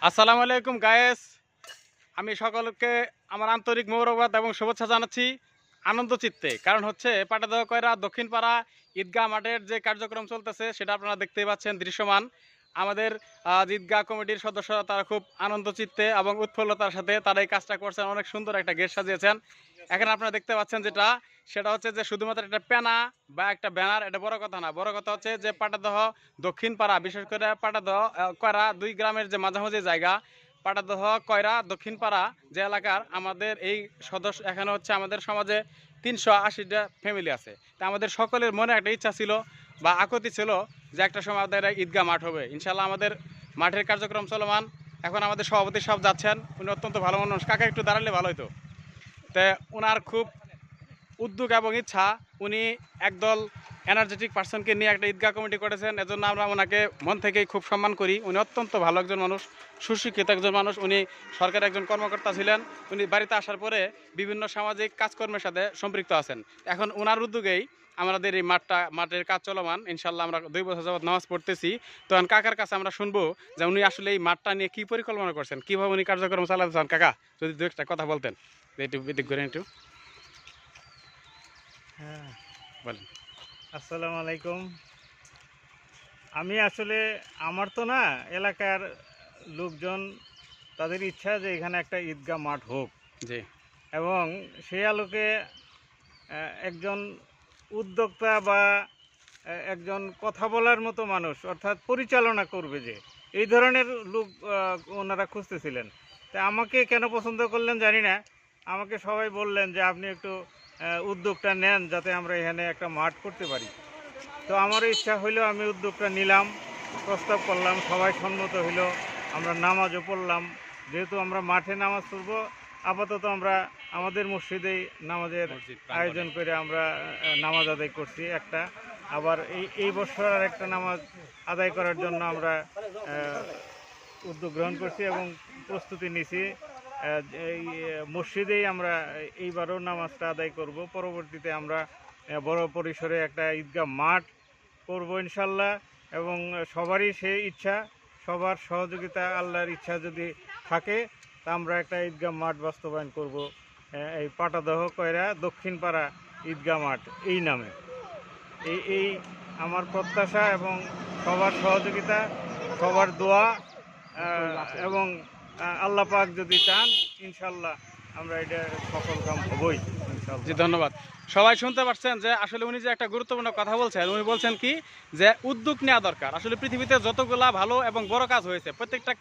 আসসালামু আলাইকুম গায়েস। আমি সকলকে আমার আন্তরিক মোবারকবাদ এবং শুভেচ্ছা জানাচ্ছি আনন্দ চিত্তে। কারণ হচ্ছে পাটাদহ কয়রা দক্ষিণ পাড়া ঈদগাহ মাঠের যে কার্যক্রম চলতেছে সেটা আপনারা দেখতেই পাচ্ছেন দৃশ্যমান। আমাদের ঈদগাহ কমিটির সদস্যরা তারা খুব আনন্দ চিত্তে এবং উৎফুল্লতার সাথে তারা এই কাজটা করছেন। অনেক সুন্দর একটা গেট সাজিয়েছেন। এখানে আপনারা দেখতে পাচ্ছেন সেটা হচ্ছে যে শুধুমাত্র একটা প্যানা বা একটা ব্যানার, এটা বড় কথা না। বড় কথা হচ্ছে যে পাটাদহ দক্ষিণ পাড়া, বিশেষ করে পাটাদহ কয়রা দুই গ্রামের যে মাঝামাঝি জায়গা, পাটাদহ কয়রা দক্ষিণ পাড়া যে এলাকার আমাদের এই সদস্য, এখানে হচ্ছে আমাদের সমাজে 380টা ফ্যামিলি আছে। তা আমাদের সকলের মনে একটা ইচ্ছা ছিল বা আকুতি ছিল যে একটা সময় আমাদের ঈদগাহ মাঠ হবে। ইনশাল্লাহ আমাদের মাঠের কার্যক্রম চলমান। এখন আমাদের সভাপতি সব যাচ্ছেন, উনি অত্যন্ত ভালো মানুষ। কাকা একটু দাঁড়ালে ভালো হতো। তো ওনার খুব উদ্যোগ এবং ইচ্ছা, উনি একদল এনার্জেটিক পার্সনকে নিয়ে একটা ঈদগাহ কমিটি করেছেন। এজন্য আমরা ওনাকে মন থেকেই খুব সম্মান করি। উনি অত্যন্ত ভালো একজন মানুষ, সুশিক্ষিত একজন মানুষ। উনি সরকারের একজন কর্মকর্তা ছিলেন। উনি বাড়িতে আসার পরে বিভিন্ন সামাজিক কাজকর্মের সাথে সম্পৃক্ত আছেন। এখন ওনার উদ্যোগেই আমাদের এই মাঠের কাজ চলমান। ইনশাল্লাহ আমরা 2 বছর যাবত নামাজ পড়তেছি। তো এখন কাকার কাছে আমরা শুনবো যে উনি আসলে এই মাঠটা নিয়ে কী পরিকল্পনা করছেন, কীভাবে উনি কার্যক্রম চালাতে চান। কাকা যদি দু একটা কথা বলতেন, একটু বিদিক করে একটু হ্যাঁ, বলেন। আসসালামু আলাইকুম। আমি আসলে আমার তো না, এলাকার লোকজন তাদের ইচ্ছা যে এখানে একটা ঈদগাহ মাঠ হোক, জি এবং সেই আলোকে একজন উদ্যোক্তা বা একজন কথা বলার মতো মানুষ, অর্থাৎ পরিচালনা করবে, যে এই ধরনের লোক ওনারা খুঁজতেছিলেন। তা আমাকে কেন পছন্দ করলেন জানি না, আমাকে সবাই বললেন যে আপনি একটু উদ্যোগটা নেন যাতে আমরা এখানে একটা মাঠ করতে পারি। তো আমারও ইচ্ছা হইলো, আমি উদ্যোগটা নিলাম, প্রস্তাব করলাম, সবাই সম্মত হইল। আমরা নামাজও পড়লাম। যেহেতু আমরা মাঠে নামাজ পড়ব, আপাতত আমরা আমাদের মসজিদেই নামাজের মসজিদ প্রাঙ্গণে। আয়োজন করে আমরা নামাজ আদায় করছি একটা। আবার এই বছর আর একটা নামাজ আদায় করার জন্য আমরা উদ্যোগ গ্রহণ করছি এবং প্রস্তুতি নিছি। এই মসজিদেই আমরা এইবারও নামাজটা আদায় করব। পরবর্তীতে আমরা বড় পরিসরে একটা ঈদগাহ মাঠ করব ইনশাল্লাহ। এবং সবারই সেই ইচ্ছা, সবার সহযোগিতা, আল্লাহর ইচ্ছা যদি থাকে, তা আমরা একটা ঈদগাহ মাঠ বাস্তবায়ন করব এই পাটাদহ কয়রা দক্ষিণ পাড়া ঈদগাহ মাঠ এই নামে। এই আমার প্রত্যাশা, এবং সবার সহযোগিতা, সবার দোয়া, এবং আল্লাহ পাক যদি চান, ইনশাল্লাহ আমরা এটা সফল কাম হবই জি ইনশাল্লাহ। ধন্যবাদ। সবাই শুনতে পাচ্ছেন যে আসলে উনি যে একটা গুরুত্বপূর্ণ কথা বলছেন। উনি বলছেন কি যে উদ্যোগ নেওয়া দরকার। আসলে পৃথিবীতে যতগুলা ভালো এবং বড় কাজ হয়েছে, প্রত্যেকটা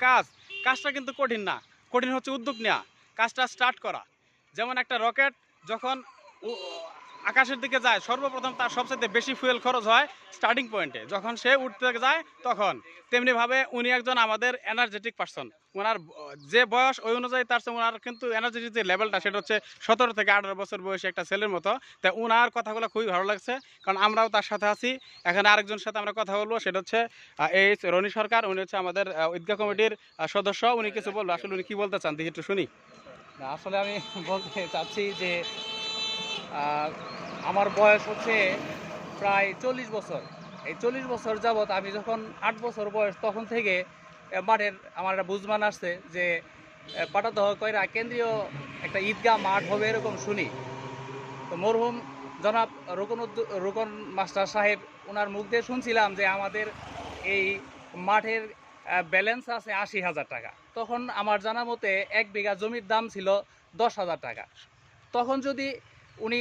কাজটা কিন্তু কঠিন না। কঠিন হচ্ছে উদ্যোগ নেওয়া, কাজটা স্টার্ট করা। যেমন একটা রকেট যখন উ- আকাশের দিকে যায়, সর্বপ্রথম তার সবচেয়ে বেশি ফুয়েল খরচ হয় স্টার্টিং পয়েন্টে, যখন সে উঠতে যায় তখন। তেমনিভাবে উনি একজন আমাদের এনার্জেটিক পার্সন। ওনার যে বয়স ওই অনুযায়ী তার চেয়ে ওনার কিন্তু এনার্জেটিক যে লেভেলটা সেটা হচ্ছে 17 থেকে 18 বছর বয়সী একটা ছেলের মতো। তাই ওনার কথাগুলো খুবই ভালো লাগছে, কারণ আমরাও তার সাথে আছি। এখানে আরেকজনের সাথে আমরা কথা বলবো, সেটা হচ্ছে এইচ রনি সরকার। উনি হচ্ছে আমাদের ঈদগাহ কমিটির সদস্য। উনি কিছু বলবো, আসলে উনি কি বলতে চান দেখি একটু শুনি। না, আসলে আমি বলতে চাচ্ছি যে আহ, আমার বয়স হচ্ছে প্রায় 40 বছর। এই 40 বছর যাবৎ আমি যখন 8 বছর বয়স তখন থেকে মাঠের আমার একটা বুঝমান আসছে যে পাটাদহ কয়রা কেন্দ্রীয় একটা ঈদগাহ মাঠ হবে এরকম শুনি। তো মরহুম জনাব রোকন মাস্টার সাহেব, ওনার মুখ দিয়ে শুনছিলাম যে আমাদের এই মাঠের ব্যালেন্স আছে 80,000 টাকা। তখন আমার জানা মতে 1 বিঘা জমির দাম ছিল 10,000 টাকা। তখন যদি উনি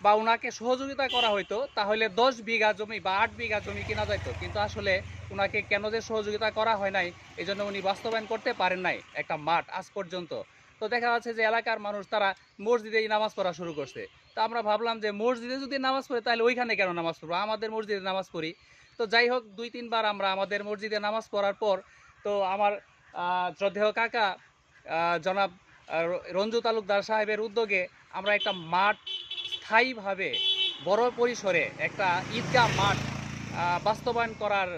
বা ওনাকে সহযোগিতা করা হইতো তাহলে 10 বিঘা জমি বা 8 বিঘা জমি কেনা যেত। কিন্তু আসলে ওনাকে কেন যে সহযোগিতা করা হয় নাই, এই জন্য উনি বাস্তবায়ন করতে পারেন নাই একটা মাঠ আজ পর্যন্ত। তো দেখা যাচ্ছে যে এলাকার মানুষ তারা মসজিদেই নামাজ পড়া শুরু করছে। তো আমরা ভাবলাম যে মসজিদে যদি নামাজ পড়ে তাহলে ওইখানে কেন নামাজ পড়বো, আমাদের মসজিদে নামাজ পড়ি। তো যাই হোক, 2-3 বার আমরা আমাদের মসজিদে নামাজ পড়ার পর, তো আমার শ্রদ্ধেয় কাকা জনাব রঞ্জু তালুকদার সাহেবের উদ্যোগে আমরা একটা মাঠ স্থায়ীভাবে বড় পরিসরে একটা ঈদগাহ মাঠ বাস্তবায়ন করার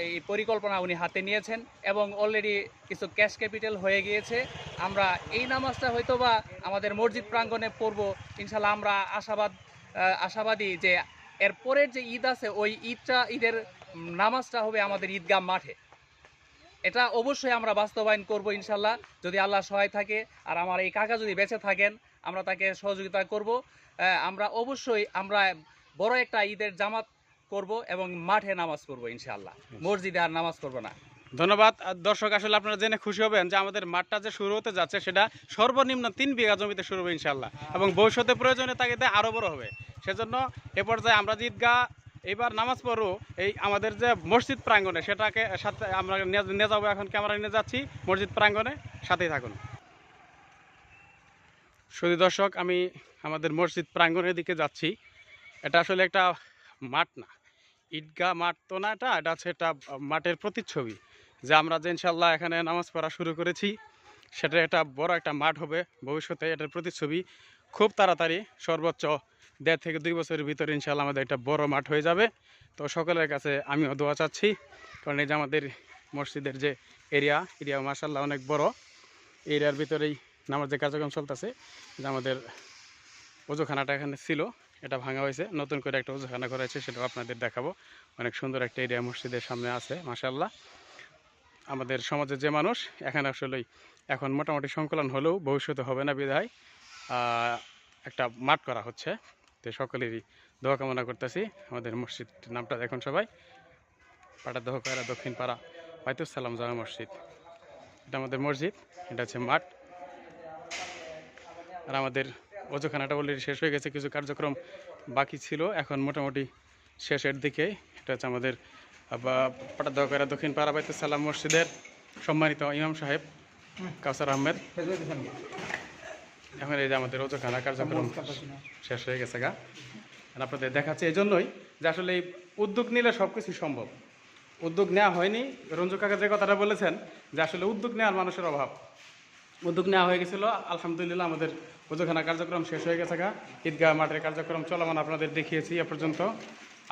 এই পরিকল্পনা উনি হাতে নিয়েছেন, এবং অলরেডি কিছু ক্যাশ ক্যাপিটাল হয়ে গিয়েছে। আমরা এই নামাজটা হয়তোবা আমাদের মসজিদ প্রাঙ্গণে পড়ব ইনশাল্লাহ। আমরা আশাবাদী যে এর পরের যে ঈদ আছে ওই ঈদের নামাজটা হবে আমাদের ঈদগাহ মাঠে। এটা অবশ্যই আমরা বাস্তবায়ন করব ইনশাল্লাহ, যদি আল্লাহ সহায় থাকে আর আমার এই কাকা যদি বেঁচে থাকেন আমরা তাকে সহযোগিতা করব। আমরা অবশ্যই আমরা বড় একটা ঈদের জামাত করব এবং মাঠে নামাজ পড়বো ইনশাআল্লাহ, মসজিদে আর নামাজ পড়বো না। ধন্যবাদ। দর্শক, আসলে আপনারা জেনে খুশি হবেন যে আমাদের মাঠটা যে শুরু হতে যাচ্ছে সেটা সর্বনিম্ন 3 বিঘা জমিতে শুরু হবে ইনশাআল্লাহ, এবং ভবিষ্যতে প্রয়োজনে তাগিদে আরও বড় হবে। সেজন্য এ পর্যায়ে আমরা যে ঈদগাহ এবার নামাজ পড়বো এই আমাদের যে মসজিদ প্রাঙ্গণে, সেটাকে সাথে আমরা নিয়ে যাবো। এখন ক্যামেরা নিয়ে যাচ্ছি মসজিদ প্রাঙ্গণে, সাথেই থাকুন। শুধু দর্শক, আমি আমাদের মসজিদ প্রাঙ্গণের দিকে যাচ্ছি। এটা আসলে একটা মাঠ না, ঈদগাহ মাঠ তো না, এটা হচ্ছে একটা মাঠের প্রতিচ্ছবি। যে আমরা যে ইনশাল্লাহ এখানে নামাজ পড়া শুরু করেছি সেটা একটা বড় একটা মাঠ হবে ভবিষ্যতে, এটার প্রতিচ্ছবি। খুব তাড়াতাড়ি সর্বোচ্চ 1.5 থেকে 2 বছরের ভিতরে ইনশাল্লাহ আমাদের একটা বড় মাঠ হয়ে যাবে। তো সকলের কাছে আমিও দোয়া চাচ্ছি, কারণ এই যে আমাদের মসজিদের যে এরিয়া মাশাআল্লাহ অনেক বড়। এরিয়ার ভিতরেই নামাজের কার্যক্রম চলতেছে। যে আমাদের ওজুখানাটা এখানে ছিল, এটা ভাঙা হয়েছে, নতুন করে একটা ওজুখানা করা হয়েছে, সেটাও আপনাদের দেখাবো। অনেক সুন্দর একটা এরিয়া মসজিদের সামনে আছে মাশাআল্লাহ। আমাদের সমাজের যে মানুষ এখানে আসলেই এখন মোটামুটি সংকলন হলেও ভবিষ্যতে হবে না বিধায় একটা মাঠ করা হচ্ছে। তো সকলেরই দোয়া কামনা করতেছি। আমাদের মসজিদ নামটা দেখুন সবাই, পাটাদহ কয়রা দক্ষিণ পাড়া বাইতুস সালাম জামে মসজিদ। এটা আমাদের মসজিদ, এটা হচ্ছে মাঠ। আর আমাদের ওজুখানাটা অলরেডি শেষ হয়ে গেছে, কিছু কার্যক্রম বাকি ছিল, এখন মোটামুটি শেষের দিকে। এটা হচ্ছে আমাদের পাটাদহ কয়রা দক্ষিণ পাড়া বাইতুস সালাম মসজিদের সম্মানিত ইমাম সাহেব কাউসার আহমেদ। এখন এই যে আমাদের ওজুখানা কার্যক্রম শেষ হয়ে গেছে গা। আর আপনাদের দেখাচ্ছে এই জন্যই যে আসলে এই উদ্যোগ নিলে সব কিছু সম্ভব। উদ্যোগ নেওয়া হয়নি, রঞ্জু কাকা যে কথাটা বলেছেন যে আসলে উদ্যোগ নেওয়ার মানুষের অভাব। উদ্যোগ নেওয়া হয়ে গেছিলো, আলহামদুলিল্লাহ আমাদের ওজুখানা কার্যক্রম শেষ হয়ে গেছে গা। ঈদগাহ মাঠের কার্যক্রম চলমান আপনাদের দেখিয়েছি এ পর্যন্ত।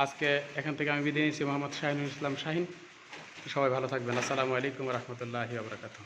আজকে এখান থেকে আমি বিদায় নিচ্ছি, মোহাম্মদ শাহিনুল ইসলাম শাহিন। সবাই ভালো থাকবেন। আসসালামু আলাইকুম রহমতুল্লাহি ওয়া বারাকাতুহু।